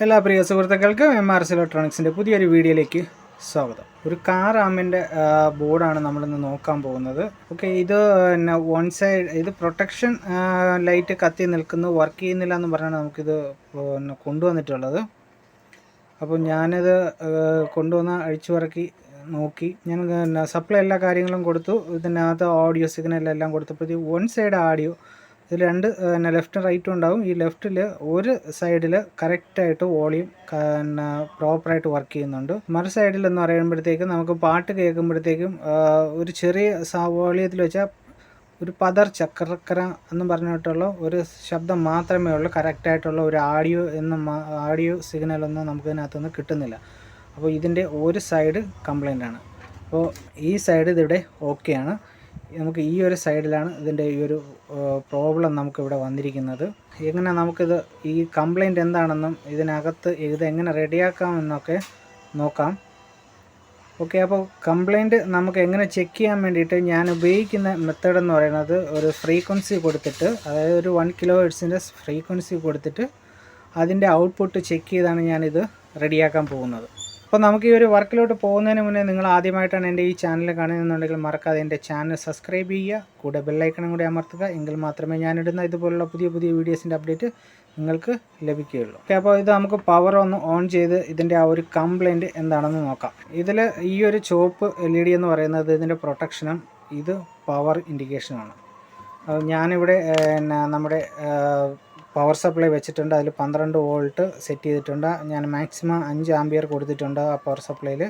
എല്ലാ പ്രിയ സുഹൃത്തുക്കൾക്കും MRS ഇലക്ട്രോണിക്സിൻ്റെ പുതിയൊരു വീഡിയോയിലേക്ക് സ്വാഗതം. ഒരു കാർ ആമിൻ്റെ ബോർഡാണ് നമ്മളിന്ന് നോക്കാൻ പോകുന്നത്. ഓക്കെ, ഇത് പിന്നെ വൺ സൈഡ് ഇത് പ്രൊട്ടക്ഷൻ ലൈറ്റ് കത്തി നിൽക്കുന്നു, വർക്ക് ചെയ്യുന്നില്ല എന്ന് പറഞ്ഞാണ് നമുക്കിത് പിന്നെ കൊണ്ടുവന്നിട്ടുള്ളത്. അപ്പോൾ ഞാനിത് കൊണ്ടുവന്ന് അഴിച്ചു പറക്കി നോക്കി. ഞാൻ സപ്ലൈ എല്ലാ കാര്യങ്ങളും കൊടുത്തു. ഇതിനകത്ത് ഓഡിയോ സിഗ്നലെല്ലാം കൊടുത്തപ്പോഴത്തേക്ക് വൺ സൈഡ് ആഡിയോ ഇതിൽ രണ്ട് ലെഫ്റ്റും റൈറ്റും ഉണ്ടാവും. ഈ ലെഫ്റ്റിൽ ഒരു സൈഡിൽ കറക്റ്റായിട്ട് വോളിയം പ്രോപ്പറായിട്ട് വർക്ക് ചെയ്യുന്നുണ്ട്. മറു സൈഡിൽ എന്ന് പറയുമ്പോഴത്തേക്കും നമുക്ക് പാട്ട് കേൾക്കുമ്പോഴത്തേക്കും ഒരു ചെറിയ വോളിയത്തിൽ വെച്ചാൽ ഒരു പതർച്ച കറക്കറ എന്ന് പറഞ്ഞിട്ടുള്ള ഒരു ശബ്ദം മാത്രമേ ഉള്ളൂ. കറക്റ്റായിട്ടുള്ള ഒരു ആഡിയോ സിഗ്നലൊന്നും നമുക്കിതിനകത്തുനിന്ന് കിട്ടുന്നില്ല. അപ്പോൾ ഇതിൻ്റെ ഒരു സൈഡ് കംപ്ലൈൻ്റ് ആണ്. അപ്പോൾ ഈ സൈഡ് ഇതിവിടെ ഓക്കെയാണ്. നമുക്ക് ഈ ഒരു സൈഡിലാണ് ഇതിൻ്റെ ഈ ഒരു പ്രോബ്ലം നമുക്കിവിടെ വന്നിരിക്കുന്നത്. എങ്ങനെ നമുക്കിത് ഈ കംപ്ലൈൻറ്റ് എന്താണെന്നും ഇതിനകത്ത് ഇതെങ്ങനെ റെഡിയാക്കാമെന്നൊക്കെ നോക്കാം. ഓക്കെ, അപ്പോൾ കംപ്ലൈൻറ്റ് നമുക്ക് എങ്ങനെ ചെക്ക് ചെയ്യാൻ വേണ്ടിയിട്ട് ഞാൻ ഉപയോഗിക്കുന്ന മെത്തേഡ് എന്ന് പറയുന്നത് ഒരു ഫ്രീക്വൻസി കൊടുത്തിട്ട്, അതായത് ഒരു 1 kHz ഫ്രീക്വൻസി കൊടുത്തിട്ട് അതിൻ്റെ ഔട്ട്പുട്ട് ചെക്ക് ചെയ്താണ് ഞാനിത് റെഡിയാക്കാൻ പോകുന്നത്. അപ്പോൾ നമുക്ക് ഈ ഒരു വർക്കിലോട്ട് പോകുന്നതിന് മുന്നേ നിങ്ങൾ ആദ്യമായിട്ടാണ് എൻ്റെ ഈ ചാനൽ കാണുന്നുണ്ടെങ്കിൽ മറക്കാതെ എൻ്റെ ചാനൽ സബ്സ്ക്രൈബ് ചെയ്യുക, കൂടെ ബെല്ലൈക്കണും കൂടി അമർത്തുക. എങ്കിൽ മാത്രമേ ഞാനിടുന്ന ഇതുപോലുള്ള പുതിയ വീഡിയോസിൻ്റെ അപ്ഡേറ്റ് നിങ്ങൾക്ക് ലഭിക്കുകയുള്ളൂ. ഓക്കെ, അപ്പോൾ ഇത് നമുക്ക് പവർ ഒന്ന് ഓൺ ചെയ്ത് ഇതിൻ്റെ ആ ഒരു കംപ്ലൈൻറ്റ് എന്താണെന്ന് നോക്കാം. ഇതിൽ ഈ ഒരു ചുവപ്പ് LED എന്ന് പറയുന്നത് ഇതിൻ്റെ പ്രൊട്ടക്ഷനും ഇത് പവർ ഇൻഡിക്കേഷനാണ്. ഞാനിവിടെ നമ്മുടെ പവർ സപ്ലൈ വെച്ചിട്ടുണ്ട്. അതിൽ 12 വോൾട്ട് സെറ്റ് ചെയ്തിട്ടുണ്ട്. ഞാൻ മാക്സിമം 5 ആംപിയർ കൊടുത്തിട്ടുണ്ട് ആ പവർ സപ്ലൈയിൽ.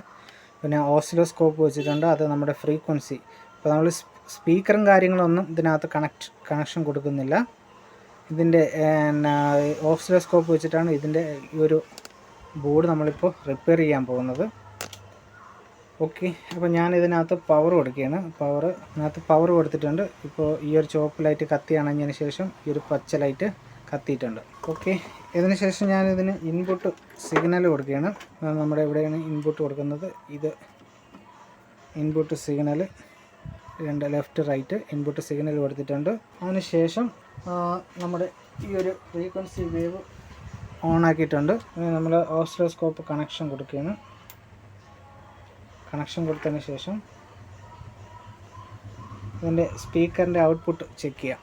പിന്നെ ഓസിലോസ്കോപ്പ് വെച്ചിട്ടുണ്ട്, അത് നമ്മുടെ ഫ്രീക്വൻസി. ഇപ്പോൾ നമ്മൾ സ്പീക്കറും കാര്യങ്ങളൊന്നും ഇതിനകത്ത് കണക്ഷൻ കൊടുക്കുന്നില്ല. ഇതിൻ്റെ ഓസിലോസ്കോപ്പ് വെച്ചിട്ടാണ് ഇതിൻ്റെ ഈ ഒരു ബോർഡ് നമ്മളിപ്പോൾ റിപ്പയർ ചെയ്യാൻ പോകുന്നത്. ഓക്കെ, അപ്പോൾ ഞാൻ ഇതിനകത്ത് പവർ കൊടുക്കുകയാണ്. പവർ കൊടുത്തിട്ടുണ്ട്. ഇപ്പോൾ ഈ ഒരു ചുവപ്പ് ലൈറ്റ് കത്തി അണഞ്ഞതിന് ശേഷം ഈ ഒരു പച്ച ലൈറ്റ് കത്തിയിട്ടുണ്ട്. ഓക്കെ, ഇതിന് ശേഷം ഞാനിതിന് ഇൻപുട്ട് സിഗ്നൽ കൊടുക്കുകയാണ്. നമ്മുടെ ഇവിടെയാണ് ഇൻപുട്ട് കൊടുക്കുന്നത്. ഇത് ഇൻപുട്ട് സിഗ്നൽ, രണ്ട് ലെഫ്റ്റ് റൈറ്റ് ഇൻപുട്ട് സിഗ്നൽ കൊടുത്തിട്ടുണ്ട്. അതിന് ശേഷം നമ്മുടെ ഈ ഒരു ഫ്രീക്വൻസി വേവ് ഓൺ ആക്കിയിട്ടുണ്ട്. നമ്മൾ ഓസിലോസ്കോപ്പ് കണക്ഷൻ കൊടുക്കുകയാണ്. കണക്ഷൻ കൊടുത്തതിന് ശേഷം ഇതിൻ്റെ സ്പീക്കറിൻ്റെ ഔട്ട്പുട്ട് ചെക്ക് ചെയ്യാം.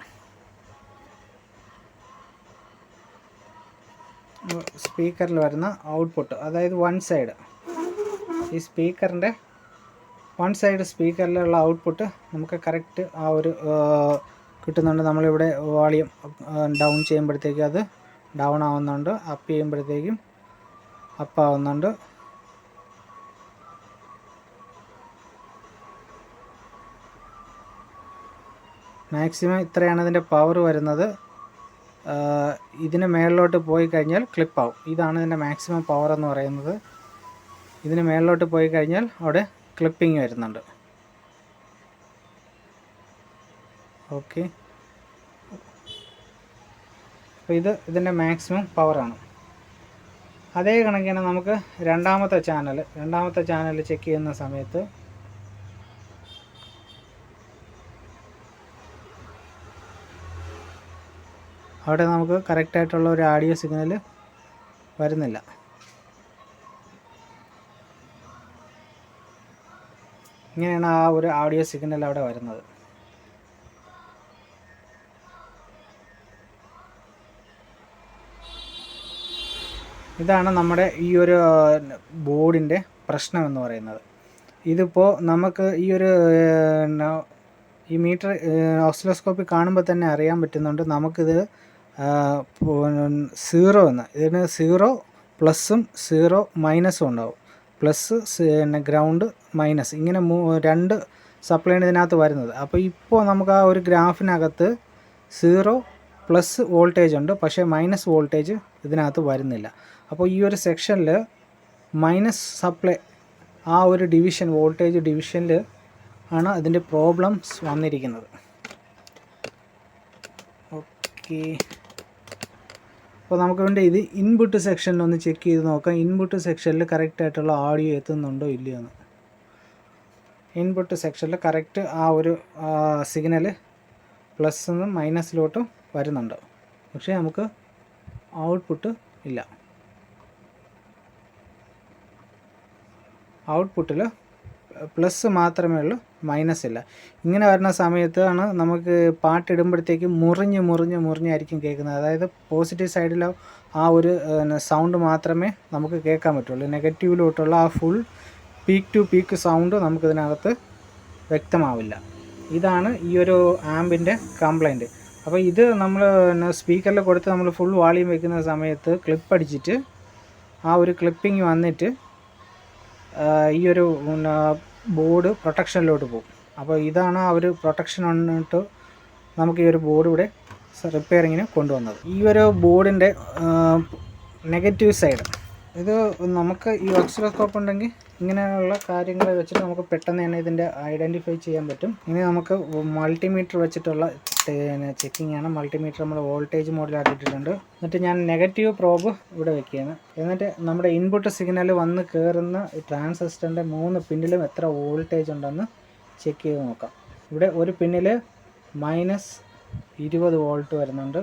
സ്പീക്കറിൽ വരുന്ന ഔട്ട്പുട്ട്, അതായത് വൺ സൈഡ്, ഈ സ്പീക്കറിൻ്റെ വൺ സൈഡ് സ്പീക്കറിലുള്ള ഔട്ട്പുട്ട് നമുക്ക് കറക്റ്റ് ആ ഒരു കിട്ടുന്നുണ്ട്. നമ്മളിവിടെ വോളിയം ഡൗൺ ചെയ്യുമ്പോഴത്തേക്കും അത് ഡൗൺ ആവുന്നുണ്ട്, അപ്പ് ചെയ്യുമ്പോഴത്തേക്കും അപ്പ് ആവുന്നുണ്ട്. മാക്സിമം ഇത്രയാണ് ഇതിൻ്റെ പവർ വരുന്നത്. ഇതിന് മേളിലോട്ട് പോയി കഴിഞ്ഞാൽ ക്ലിപ്പാവും. ഇതാണ് ഇതിൻ്റെ മാക്സിമം പവർ എന്ന് പറയുന്നത്. ഇതിന് മേളിലോട്ട് പോയി കഴിഞ്ഞാൽ അവിടെ ക്ലിപ്പിംഗ് വരുന്നുണ്ട്. ഓക്കെ, അപ്പോൾ ഇതിൻ്റെ മാക്സിമം പവറാണ്. അതേ കണക്കിന് നമുക്ക് രണ്ടാമത്തെ ചാനൽ ചെക്ക് ചെയ്യുന്ന സമയത്ത് അവിടെ നമുക്ക് കറക്റ്റായിട്ടുള്ള ഒരു ആഡിയോ സിഗ്നൽ വരുന്നില്ല. ഇങ്ങനെയാണ് ആ ഒരു ആഡിയോ സിഗ്നൽ അവിടെ വരുന്നത്. ഇതാണ് നമ്മുടെ ഈ ഒരു ബോർഡിൻ്റെ പ്രശ്നം എന്ന് പറയുന്നത്. ഇതിപ്പോൾ നമുക്ക് ഈ മീറ്റർ ഓസിലോസ്കോപ്പിൽ കാണുമ്പോൾ തന്നെ അറിയാൻ പറ്റുന്നുണ്ട്. നമുക്കിത് 0 എന്ന്, ഇതിന് 0 പ്ലസും 0 മൈനസും ഉണ്ടാവും. പ്ലസ് ഗ്രൗണ്ട് മൈനസ്, ഇങ്ങനെ രണ്ട് സപ്ലൈയാണ് ഇതിനകത്ത് വരുന്നത്. അപ്പോൾ ഇപ്പോൾ നമുക്ക് ആ ഒരു ഗ്രാഫിനകത്ത് 0 പ്ലസ് വോൾട്ടേജ് ഉണ്ട്, പക്ഷേ മൈനസ് വോൾട്ടേജ് ഇതിനകത്ത് വരുന്നില്ല. അപ്പോൾ ഈ ഒരു സെക്ഷനിൽ മൈനസ് സപ്ലൈ, ആ ഒരു വോൾട്ടേജ് ഡിവിഷനിൽ ആണ് അതിൻ്റെ പ്രോബ്ലംസ് വന്നിരിക്കുന്നത്. ഓക്കെ, അപ്പോൾ നമുക്ക് വേണ്ടി ഇത് ഇൻപുട്ട് സെക്ഷനിൽ ഒന്ന് ചെക്ക് ചെയ്ത് നോക്കാം. ഇൻപുട്ട് സെക്ഷനിൽ കറക്റ്റായിട്ടുള്ള ഓഡിയോ എത്തുന്നുണ്ടോ ഇല്ലയോ എന്ന്. ഇൻപുട്ട് സെക്ഷനിൽ കറക്റ്റ് ആ ഒരു സിഗ്നൽ പ്ലസ് നിന്നും മൈനസിലോട്ടും വരുന്നുണ്ട്, പക്ഷേ നമുക്ക് ഔട്ട്പുട്ട് ഇല്ല. ഔട്ട്പുട്ടിൽ പ്ലസ് മാത്രമേ ഉള്ളൂ, മൈനസ് ഇല്ല. ഇങ്ങനെ വരുന്ന സമയത്താണ് നമുക്ക് പാട്ടിടുമ്പോഴത്തേക്കും മുറിഞ്ഞായിരിക്കും കേൾക്കുന്നത്. അതായത് പോസിറ്റീവ് സൈഡിലെ ആ ഒരു സൗണ്ട് മാത്രമേ നമുക്ക് കേൾക്കാൻ പറ്റുള്ളൂ. നെഗറ്റീവിലോട്ടുള്ള ആ full peak to peak sound നമുക്കിതിനകത്ത് വ്യക്തമാവില്ല. ഇതാണ് ഈ ഒരു ആമ്പിൻ്റെ കംപ്ലൈൻറ്റ്. അപ്പോൾ ഇത് നമ്മൾ സ്പീക്കറിൽ കൊടുത്ത് നമ്മൾ ഫുൾ വാളിയം വെക്കുന്ന സമയത്ത് ക്ലിപ്പ് അടിച്ചിട്ട് ആ ഒരു ക്ലിപ്പിങ് വന്നിട്ട് ഈ ഒരു ബോർഡ് പ്രൊട്ടക്ഷനിലോട്ട് പോകും. അപ്പോൾ ഇതാണ് ആ ഒരു പ്രൊട്ടക്ഷൻ വന്നിട്ട് നമുക്ക് ഈ ഒരു ബോർഡ് ഇവിടെ റിപ്പയറിങ്ങിന് കൊണ്ടുവന്നത്. ഈ ഒരു ബോർഡിൻ്റെ നെഗറ്റീവ് സൈഡ് ഇത് നമുക്ക് ഈ ഓക്സിലോസ്കോപ്പ് ഉണ്ടെങ്കിൽ ഇങ്ങനെയുള്ള കാര്യങ്ങൾ വെച്ചിട്ട് നമുക്ക് പെട്ടെന്ന് തന്നെ ഇതിൻ്റെ ഐഡൻറ്റിഫൈ ചെയ്യാൻ പറ്റും. ഇനി നമുക്ക് മൾട്ടിമീറ്റർ വെച്ചിട്ടുള്ള ചെക്കിംഗ് ആണ്. മൾട്ടിമീറ്റർ നമ്മൾ വോൾട്ടേജ് മോഡിലാക്കിയിട്ടുണ്ട്. എന്നിട്ട് ഞാൻ നെഗറ്റീവ് പ്രോബ് ഇവിടെ വെക്കുകയാണ്. എന്നിട്ട് നമ്മുടെ ഇൻപുട്ട് സിഗ്നൽ വന്ന് കയറുന്ന ട്രാൻസിസ്റ്ററിൻ്റെ 3 പിന്നിലും എത്ര വോൾട്ടേജ് ഉണ്ടെന്ന് ചെക്ക് ചെയ്ത് നോക്കാം. ഇവിടെ ഒരു പിന്നിൽ -20 വോൾട്ട് വരുന്നുണ്ട്.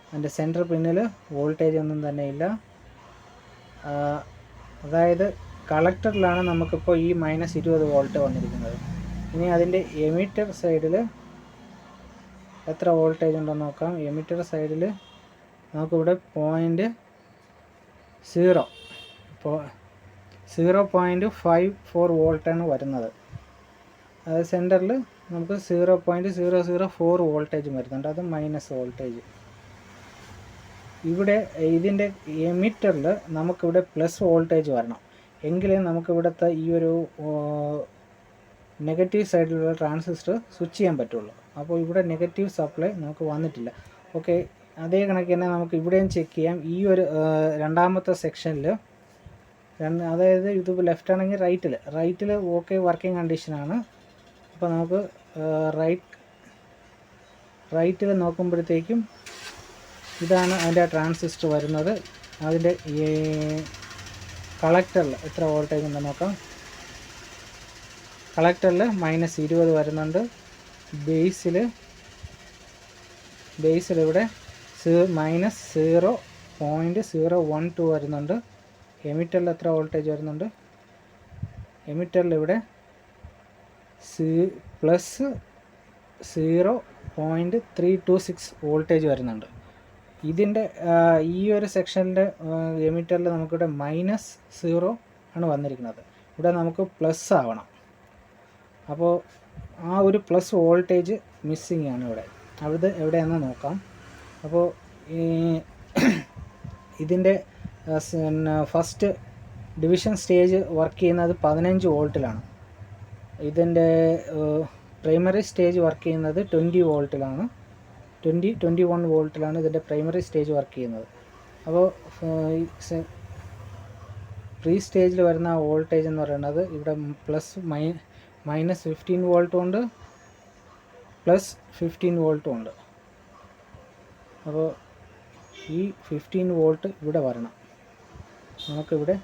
അതിൻ്റെ സെൻറ്റർ പിന്നിൽ വോൾട്ടേജ് ഒന്നും തന്നെ ഇല്ല. അതായത് കളക്ടറിലാണ് നമുക്കിപ്പോൾ ഈ -20 വോൾട്ട് വന്നിരിക്കുന്നത്. ഇനി അതിൻ്റെ എമിറ്റർ സൈഡിൽ എത്ര വോൾട്ടേജ് ഉണ്ടെന്ന് നോക്കാം. എമിറ്റർ സൈഡിൽ നമുക്കിവിടെ 0.54 വോൾട്ടാണ് വരുന്നത്. അത് സെൻറ്ററിൽ നമുക്ക് 0.004 വോൾട്ടേജ് വരുന്നുണ്ട്. അത് മൈനസ് വോൾട്ടേജ്. ഇവിടെ ഇതിൻ്റെ എമിറ്ററിൽ നമുക്കിവിടെ പ്ലസ് വോൾട്ടേജ് വരണം. എങ്കിലേ നമുക്കിവിടുത്തെ ഈ ഒരു നെഗറ്റീവ് സൈഡിലുള്ള ട്രാൻസിസ്റ്റർ സ്വിച്ച് ചെയ്യാൻ പറ്റുള്ളൂ. അപ്പോൾ ഇവിടെ നെഗറ്റീവ് സപ്ലൈ നമുക്ക് വന്നിട്ടില്ല. ഓക്കെ, അതേ കണക്ക് തന്നെ നമുക്ക് ഇവിടെയും ചെക്ക് ചെയ്യാം. ഈ ഒരു രണ്ടാമത്തെ സെക്ഷനിൽ അതായത് ഇത് ലെഫ്റ്റ് ആണെങ്കിൽ റൈറ്റിൽ ഓക്കെ വർക്കിംഗ് കണ്ടീഷനാണ്. അപ്പോൾ നമുക്ക് റൈറ്റിൽ നോക്കുമ്പോഴത്തേക്കും ഇതാണ് അതിൻ്റെ ട്രാൻസിസ്റ്റർ വരുന്നത്. അതിൻ്റെ കളക്ടറിൽ എത്ര വോൾട്ടേജ് ഉണ്ടെന്ന് നോക്കാം. കളക്ടറിൽ -20 വരുന്നുണ്ട്. ബേസിൽ ഇവിടെ -0.012 വരുന്നുണ്ട്. എമിറ്ററിൽ എത്ര വോൾട്ടേജ് വരുന്നുണ്ട്? എമിറ്ററിൽ ഇവിടെ +0.326 വോൾട്ടേജ് വരുന്നുണ്ട്. ഇതിൻ്റെ ഈ ഒരു സെക്ഷനിൻ്റെ എമിറ്ററിൽ നമുക്കിവിടെ -0 ആണ് വന്നിരിക്കുന്നത്. ഇവിടെ നമുക്ക് പ്ലസ് ആവണം. അപ്പോൾ ആ ഒരു പ്ലസ് വോൾട്ടേജ് മിസ്സിങ് ആണ് ഇവിടെ. അത് എവിടെയാണെന്ന് നോക്കാം. അപ്പോൾ ഇതിൻ്റെ ഫസ്റ്റ് ഡിവിഷൻ സ്റ്റേജ് വർക്ക് ചെയ്യുന്നത് 15 വോൾട്ടിലാണ്. ഇതിൻ്റെ പ്രൈമറി സ്റ്റേജ് വർക്ക് ചെയ്യുന്നത് 20 വോൾട്ടിലാണ്. 21 വോൾട്ടിലാണ് ഇതിൻ്റെ പ്രൈമറി സ്റ്റേജ് വർക്ക് ചെയ്യുന്നത്. അപ്പോൾ പ്രീ സ്റ്റേജിൽ വരുന്ന വോൾട്ടേജ് എന്ന് പറയുന്നത് ഇവിടെ -15 വോൾട്ടും ഉണ്ട്, +15 വോൾട്ടും ഉണ്ട്. അപ്പോൾ ഈ 15 വോൾട്ട് ഇവിടെ വരണം. നമുക്കിവിടെ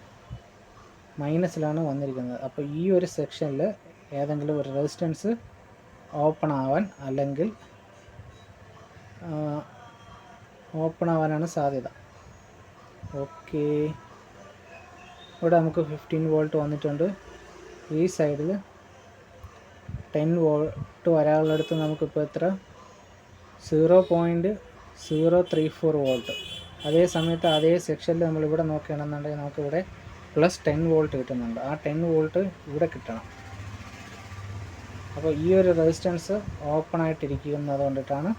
മൈനസിലാണ് വന്നിരിക്കുന്നത്. അപ്പോൾ ഈ ഒരു സെക്ഷനിൽ ഏതെങ്കിലും ഒരു റെസിസ്റ്റൻസ് ഓപ്പൺ ആവാനാണ് സാധ്യത. ഓക്കെ, ഇവിടെ നമുക്ക് 15 വോൾട്ട് വന്നിട്ടുണ്ട്. ഈ സൈഡിൽ 10 വോൾട്ട് വരാനുള്ളടുത്ത് നമുക്കിപ്പോൾ എത്ര 0.034 വോൾട്ട്. അതേ സമയത്ത് അതേ സെക്ഷനിൽ നമ്മളിവിടെ നോക്കുകയാണെന്നുണ്ടെങ്കിൽ നമുക്കിവിടെ +10 വോൾട്ട് കിട്ടുന്നുണ്ട്. ആ 10 വോൾട്ട് ഇവിടെ കിട്ടണം. അപ്പോൾ ഈ ഒരു റെസിസ്റ്റൻസ് ഓപ്പൺ ആയിട്ടിരിക്കുന്നത് കൊണ്ടിട്ടാണ്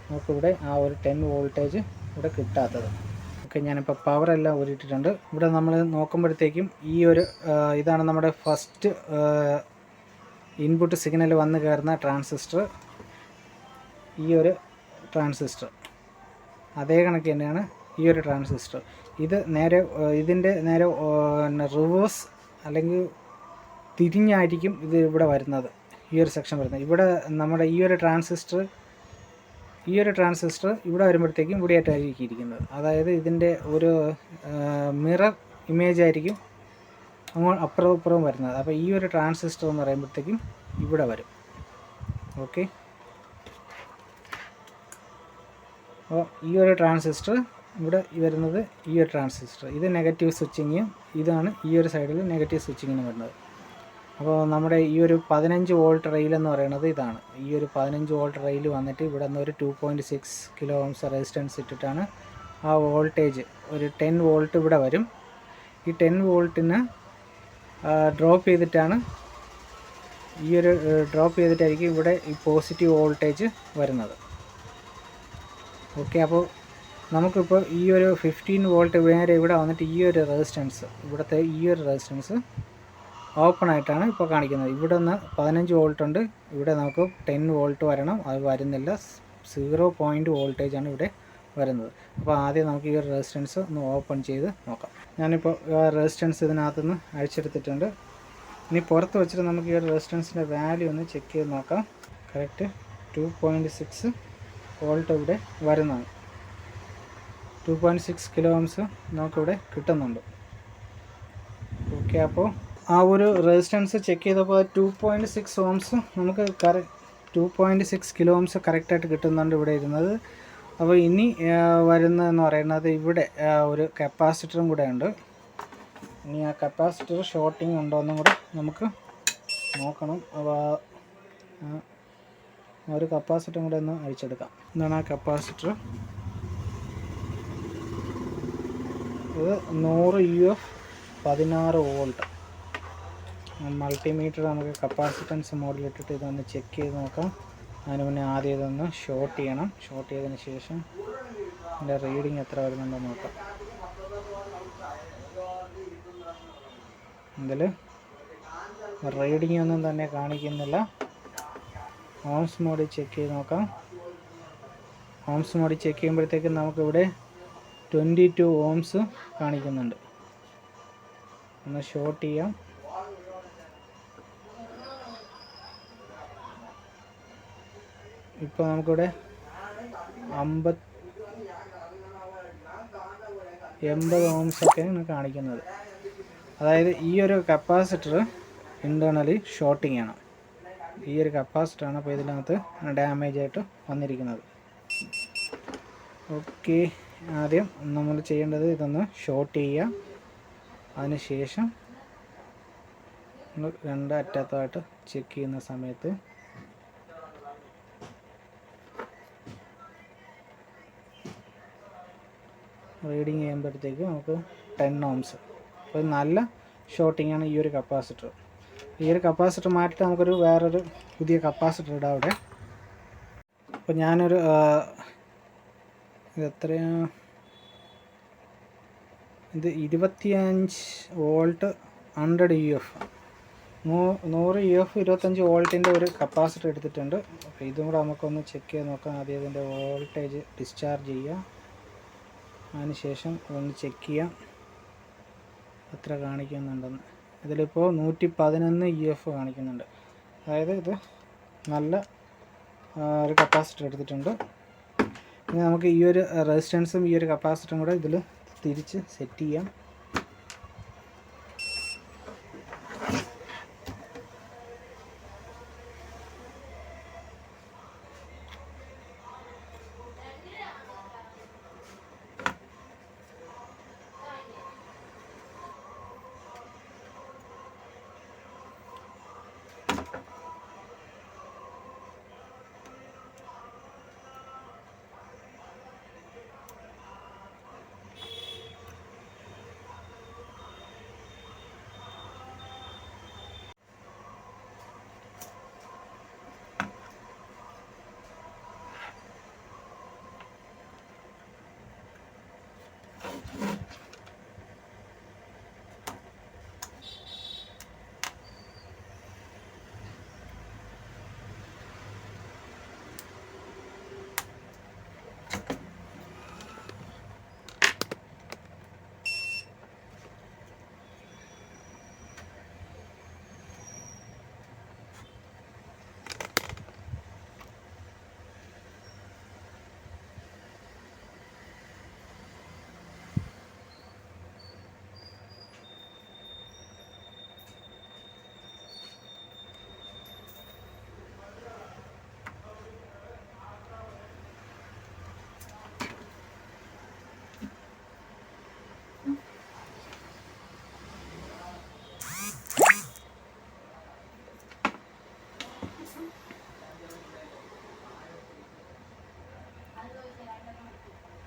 നമുക്കിവിടെ ആ ഒരു 10 വോൾട്ടേജ് ഇവിടെ കിട്ടാത്തത്. ഓക്കെ, ഞാനിപ്പോൾ പവറെല്ലാം ഊരിയിട്ടിട്ടുണ്ട്. ഇവിടെ നമ്മൾ നോക്കുമ്പോഴത്തേക്കും ഈ ഒരു ഇതാണ് നമ്മുടെ ഫസ്റ്റ് ഇൻപുട്ട് സിഗ്നൽ വന്ന് കയറുന്ന ട്രാൻസിസ്റ്റർ. ഈ ഒരു ട്രാൻസിസ്റ്റർ അതേ കണക്ക് തന്നെയാണ് ഈ ഒരു ട്രാൻസിസ്റ്റർ. ഇതിൻ്റെ നേരെ റിവേഴ്സ് അല്ലെങ്കിൽ തിരിഞ്ഞായിരിക്കും ഇത് ഇവിടെ വരുന്നത്. ഈ ഒരു സെക്ഷൻ വരുന്നത് ഇവിടെ നമ്മുടെ ഈ ഒരു ട്രാൻസിസ്റ്റർ ഇവിടെ വരുമ്പോഴത്തേക്കും ഇവിടെ ആയിട്ടായിരിക്കും ഇരിക്കുന്നത്. അതായത് ഇതിൻ്റെ ഒരു മിറർ ഇമേജ് ആയിരിക്കും അങ്ങോട്ട് അപ്പുറവും ഇപ്പുറവും വരുന്നത്. അപ്പോൾ ഈ ഒരു ട്രാൻസിസ്റ്റർ എന്ന് പറയുമ്പോഴത്തേക്കും ഇവിടെ വരും. ഓക്കെ, അപ്പോൾ ഈ ഒരു ട്രാൻസിസ്റ്റർ ഇവിടെ വരുന്നത് ഈ ഒരു ട്രാൻസിസ്റ്റർ, ഇത് നെഗറ്റീവ് സ്വിച്ചിങ്ങും, ഇതാണ് ഈ ഒരു സൈഡിൽ നെഗറ്റീവ് സ്വിച്ചിങ്ങിന് വരുന്നത്. അപ്പോൾ നമ്മുടെ ഈ ഒരു 15 വോൾട്ട് റെയിൽ എന്ന് പറയുന്നത് ഇതാണ്. ഈ ഒരു 15 വോൾട്ട് റെയിൽ വന്നിട്ട് ഇവിടെ നിന്ന് ഒരു 2.6 കിലോ ഓംസ് റെസിസ്റ്റൻസ് ഇട്ടിട്ടാണ് ആ വോൾട്ടേജ് ഒരു 10 വോൾട്ട് ഇവിടെ വരും. ഈ 10 വോൾട്ടിന് ഡ്രോപ്പ് ചെയ്തിട്ടാണ് ഡ്രോപ്പ് ചെയ്തിട്ടായിരിക്കും ഇവിടെ ഈ പോസിറ്റീവ് വോൾട്ടേജ് വരുന്നത്. ഓക്കെ, അപ്പോൾ നമുക്കിപ്പോൾ ഈ ഒരു 15 വോൾട്ട് നേരെ ഇവിടെ വന്നിട്ട് ഈ ഒരു റെസിസ്റ്റൻസ്, ഇവിടുത്തെ ഈ ഒരു റെസിസ്റ്റൻസ് ഓപ്പൺ ആയിട്ടാണ് ഇപ്പോൾ കാണിക്കുന്നത്. ഇവിടെ നിന്ന് 15 വോൾട്ട് ഉണ്ട്, ഇവിടെ നമുക്ക് 10 വോൾട്ട് വരണം, അത് വരുന്നില്ല. 0 വോൾട്ടേജാണ് ഇവിടെ വരുന്നത്. അപ്പോൾ ആദ്യം നമുക്ക് ഈ ഒരു റെസിസ്റ്റൻസ് ഒന്ന് ഓപ്പൺ ചെയ്ത് നോക്കാം. ഞാനിപ്പോൾ റെസിസ്റ്റൻസ് ഇതിനകത്തുനിന്ന് അഴിച്ചെടുത്തിട്ടുണ്ട്. ഇനി പുറത്ത് വെച്ചിട്ട് നമുക്ക് ഈ ഒരു റെസിസ്റ്റൻസിൻ്റെ വാല്യൂ ഒന്ന് ചെക്ക് ചെയ്ത് നോക്കാം. കറക്റ്റ് 2.6 വോൾട്ട് ഇവിടെ വരുന്നതാണ്. 2.6 കിലോ ഓംസ് നമുക്കിവിടെ കിട്ടുന്നുണ്ട്. ഓക്കെ, അപ്പോൾ ആ ഒരു റെസിസ്റ്റൻസ് ചെക്ക് ചെയ്തപ്പോൾ 2.6 ഓംസ് നമുക്ക് 2.6 കിലോ ഓംസ് കറക്റ്റായിട്ട് കിട്ടുന്നുണ്ട് ഇവിടെ ഇരുന്നത്. അപ്പോൾ ഇനി വരുന്നതെന്ന് പറയുന്നത് ഇവിടെ ഒരു കപ്പാസിറ്ററും കൂടെ ഉണ്ട്. ഇനി ആ കപ്പാസിറ്റർ ഷോർട്ടിങ് ഉണ്ടോയെന്നും കൂടെ നമുക്ക് നോക്കണം. അപ്പോൾ ഒരു കപ്പാസിറ്ററും കൂടെ ഒന്ന് അഴിച്ചെടുക്കാം. എന്താണ് ആ കപ്പാസിറ്റർ? ഇത് 100 UF 16 വോൾട്ട്. മൾട്ടിമീറ്റർ നമുക്ക് കപ്പാസിറ്റൻസ് മോഡിലിട്ടിട്ട് ഇതൊന്ന് ചെക്ക് ചെയ്ത് നോക്കാം. അതിന് മുന്നേ ആദ്യം ഇതൊന്ന് ഷോർട്ട് ചെയ്യണം. ഷോർട്ട് ചെയ്തതിന് ശേഷം ഇതിൻ്റെ റീഡിങ് എത്ര വരുന്നുണ്ടെന്ന് നോക്കാം. ഇതിൽ റീഡിങ് ഒന്നും തന്നെ കാണിക്കുന്നില്ല. ഓംസ് മോഡിൽ ചെക്ക് ചെയ്ത് നോക്കാം. ഓംസ് മോഡിൽ ചെക്ക് ചെയ്യുമ്പോഴത്തേക്കും നമുക്കിവിടെ 22 ഓംസ് കാണിക്കുന്നുണ്ട്. ഒന്ന് ഷോർട്ട് ചെയ്യാം. ഇപ്പോൾ നമുക്കിവിടെ 80 ഓംസൊക്കെയാണ് കാണിക്കുന്നത്. അതായത് ഈ ഒരു കപ്പാസിറ്റർ ഇൻറ്റേർണലി ഷോർട്ടിങ് ആണ്. ഈ ഒരു കപ്പാസിറ്ററാണ് അപ്പോൾ ഇതിനകത്ത് ഡാമേജ് ആയിട്ട് വന്നിരിക്കുന്നത്. ഓക്കെ, ആദ്യം നമ്മൾ ചെയ്യേണ്ടത് ഇതൊന്ന് ഷോർട്ട് ചെയ്യുക. അതിനുശേഷം നമ്മൾ രണ്ട് അറ്റത്തായിട്ട് ചെക്ക് ചെയ്യുന്ന സമയത്ത് റീഡിങ് ചെയ്യുമ്പോഴത്തേക്ക് നമുക്ക് 10 ഓംസ്. അപ്പോൾ നല്ല ഷോർട്ടിങ് ആണ് ഈ ഒരു കപ്പാസിറ്റർ. ഈ ഒരു കപ്പാസിറ്റർ മാറ്റിയിട്ട് നമുക്കൊരു വേറൊരു പുതിയ കപ്പാസിറ്റർ ഇടാം അവിടെ. അപ്പോൾ ഞാനൊരു എത്രയാണ് ഇത് 25 വോൾട്ട് 100 UF 100 UF 25 വോൾട്ടിൻ്റെ ഒരു കപ്പാസിറ്റർ എടുത്തിട്ടുണ്ട്. അപ്പോൾ ഇതും കൂടെ നമുക്കൊന്ന് ചെക്ക് ചെയ്ത് നോക്കാം. ആദ്യം ഇതിൻ്റെ വോൾട്ടേജ് ഡിസ്ചാർജ് ചെയ്യുക. അതിനുശേഷം ഒന്ന് ചെക്ക് ചെയ്യാം എത്ര കാണിക്കുന്നുണ്ടെന്ന്. ഇതിലിപ്പോൾ 111 UF കാണിക്കുന്നുണ്ട്. അതായത് ഇത് നല്ല ഒരു കപ്പാസിറ്റർ എടുത്തിട്ടുണ്ട്. ഇനി നമുക്ക് ഈ ഒരു റെസിസ്റ്റൻസും ഈ ഒരു കപ്പാസിറ്ററും കൂടെ ഇതിൽ തിരിച്ച് സെറ്റ് ചെയ്യാം.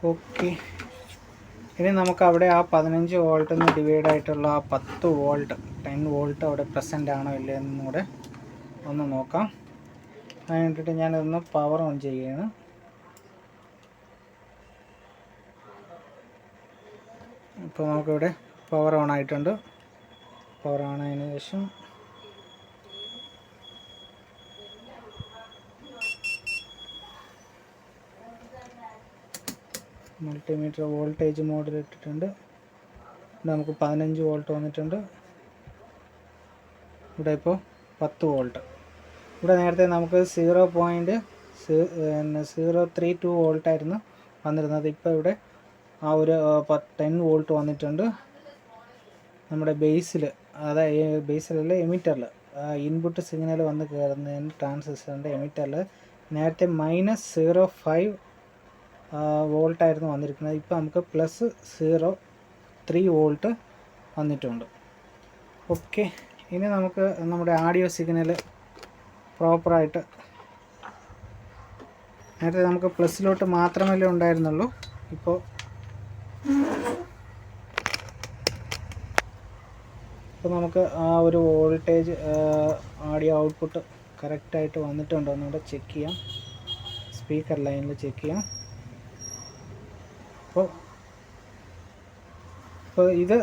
ഓക്കെ, ഇനി നമുക്ക് അവിടെ ആ 15 വോൾട്ടിൽ നിന്ന് ഡിവൈഡ് ആയിട്ടുള്ള ആ 10 വോൾട്ട് 10 വോൾട്ട് അവിടെ പ്രസൻ്റ് ആണോ ഇല്ല എന്നും കൂടെ ഒന്ന് നോക്കാം. അത് കഴിഞ്ഞിട്ട് ഞാനതൊന്ന് പവർ ഓൺ ചെയ്യുകയാണ്. ഇപ്പോൾ നമുക്കിവിടെ പവർ ഓൺ ആയിട്ടുണ്ട്. പവർ ഓൺ ആയതിനു ശേഷം മൾട്ടിമീറ്റർ വോൾട്ടേജ് മോഡിൽ ഇട്ടിട്ടുണ്ട്. ഇവിടെ നമുക്ക് 15 വോൾട്ട് വന്നിട്ടുണ്ട്. ഇവിടെ ഇപ്പോൾ 10 വോൾട്ട്. ഇവിടെ നേരത്തെ നമുക്ക് 0.032 വോൾട്ടായിരുന്നു വന്നിരുന്നത്. ഇപ്പോൾ ഇവിടെ ആ ഒരു 10 വോൾട്ട് വന്നിട്ടുണ്ട്. നമ്മുടെ ബേസിൽ, അതായത് ബേസിലല്ല എമിറ്ററിൽ, ഇൻപുട്ട് സിഗ്നൽ വന്ന് കയറുന്നതിന് ട്രാൻസിസ്റ്ററിൻ്റെ എമിറ്ററിൽ നേരത്തെ -0.5 വോൾട്ടായിരുന്നു വന്നിരിക്കുന്നത്. ഇപ്പോൾ നമുക്ക് +0.3 വോൾട്ട് വന്നിട്ടുണ്ട്. ഓക്കെ, ഇനി നമുക്ക് നമ്മുടെ ആഡിയോ സിഗ്നൽ പ്രോപ്പറായിട്ട്, നേരത്തെ നമുക്ക് പ്ലസ്സിലോട്ട് മാത്രമല്ലേ ഉണ്ടായിരുന്നുള്ളൂ. ഇപ്പോൾ നമുക്ക് ആ ഒരു വോൾട്ടേജ് ആഡിയോ ഔട്ട്പുട്ട് കറക്റ്റായിട്ട് വന്നിട്ടുണ്ടോ എന്നുകൂടെ ചെക്ക് ചെയ്യാം. സ്പീക്കർ ലൈനിൽ ചെക്ക് ചെയ്യാം. അപ്പോൾ ഇത്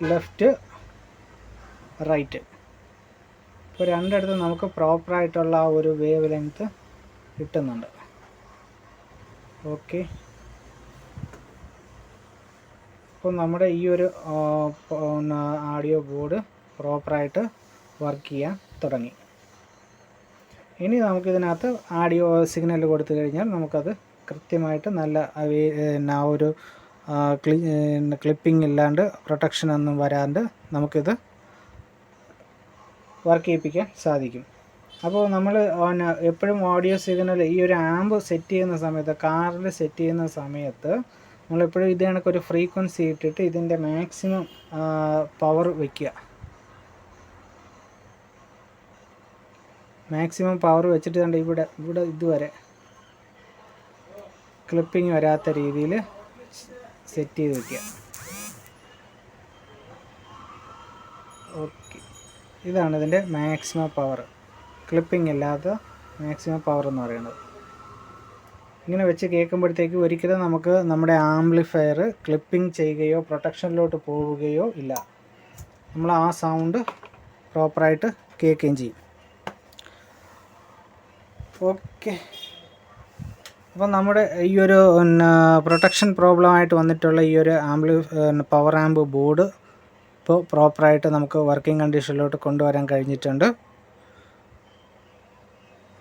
ലെഫ്റ്റ് റൈറ്റ്, ഇപ്പോൾ രണ്ടിടത്ത് നമുക്ക് പ്രോപ്പറായിട്ടുള്ള ആ ഒരു വേവ് ലെങ്ത്ത് കിട്ടുന്നുണ്ട്. ഓക്കെ, അപ്പോൾ നമ്മുടെ ഈ ഒരു ആഡിയോ ബോർഡ് പ്രോപ്പറായിട്ട് വർക്ക് ചെയ്യാൻ തുടങ്ങി. ഇനി നമുക്കിതിനകത്ത് ആഡിയോ സിഗ്നൽ കൊടുത്തു കഴിഞ്ഞാൽ നമുക്കത് കൃത്യമായിട്ട് നല്ല ആ ഒരു ക്ലിപ്പിംഗ് ഇല്ലാണ്ട്, പ്രൊട്ടക്ഷനൊന്നും വരാണ്ട് നമുക്കിത് വർക്ക് ചെയ്യിപ്പിക്കാൻ സാധിക്കും. അപ്പോൾ നമ്മൾ എപ്പോഴും ഓഡിയോ സിഗ്നൽ ഈ ഒരു ആമ്പ് സെറ്റ് ചെയ്യുന്ന സമയത്ത്, കാറിൽ സെറ്റ് ചെയ്യുന്ന സമയത്ത് നമ്മളെപ്പോഴും ഇത് കണക്കൊരു ഫ്രീക്വൻസി ഇട്ടിട്ട് ഇതിൻ്റെ മാക്സിമം പവർ വയ്ക്കുക. മാക്സിമം പവർ വെച്ചിട്ട് കണ്ട് ഇവിടെ ഇതുവരെ ക്ലിപ്പിംഗ് വരാത്ത രീതിയിൽ സെറ്റ് ചെയ്ത് വയ്ക്കുക. ഓക്കെ, ഇതാണ് ഇതിൻ്റെ മാക്സിമം പവർ, ക്ലിപ്പിംഗ് ഇല്ലാത്ത മാക്സിമം പവർ എന്ന് പറയുന്നത്. ഇങ്ങനെ വെച്ച് കേൾക്കുമ്പോഴത്തേക്ക് ഒരിക്കലും നമുക്ക് നമ്മുടെ ആംപ്ലിഫയർ ക്ലിപ്പിംഗ് ചെയ്യുകയോ പ്രൊട്ടക്ഷനിലോട്ട് പോവുകയോ ഇല്ല. നമ്മൾ ആ സൗണ്ട് പ്രോപ്പറായിട്ട് കേൾക്കുകയും ചെയ്യും. ഓക്കെ, അപ്പോൾ നമ്മുടെ ഈ ഒരു പ്രൊട്ടക്ഷൻ പ്രോബ്ലമായിട്ട് വന്നിട്ടുള്ള ഈ ഒരു പവർ ആമ്പ് ബോർഡ് ഇപ്പോൾ പ്രോപ്പറായിട്ട് നമുക്ക് വർക്കിംഗ് കണ്ടീഷനിലോട്ട് കൊണ്ടുവരാൻ കഴിഞ്ഞിട്ടുണ്ട്.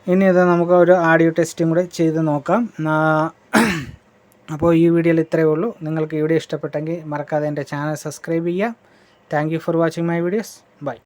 ഇനി ഇത് നമുക്ക് ഒരു ആഡിയോ ടെസ്റ്റും കൂടെ ചെയ്ത് നോക്കാം. അപ്പോൾ ഈ വീഡിയോയിൽ ഇത്രയേ ഉള്ളൂ. നിങ്ങൾക്ക് ഈ വീഡിയോ ഇഷ്ടപ്പെട്ടെങ്കിൽ മറക്കാതെ എൻ്റെ ചാനൽ സബ്സ്ക്രൈബ് ചെയ്യുക. Thank you for watching my videos. By.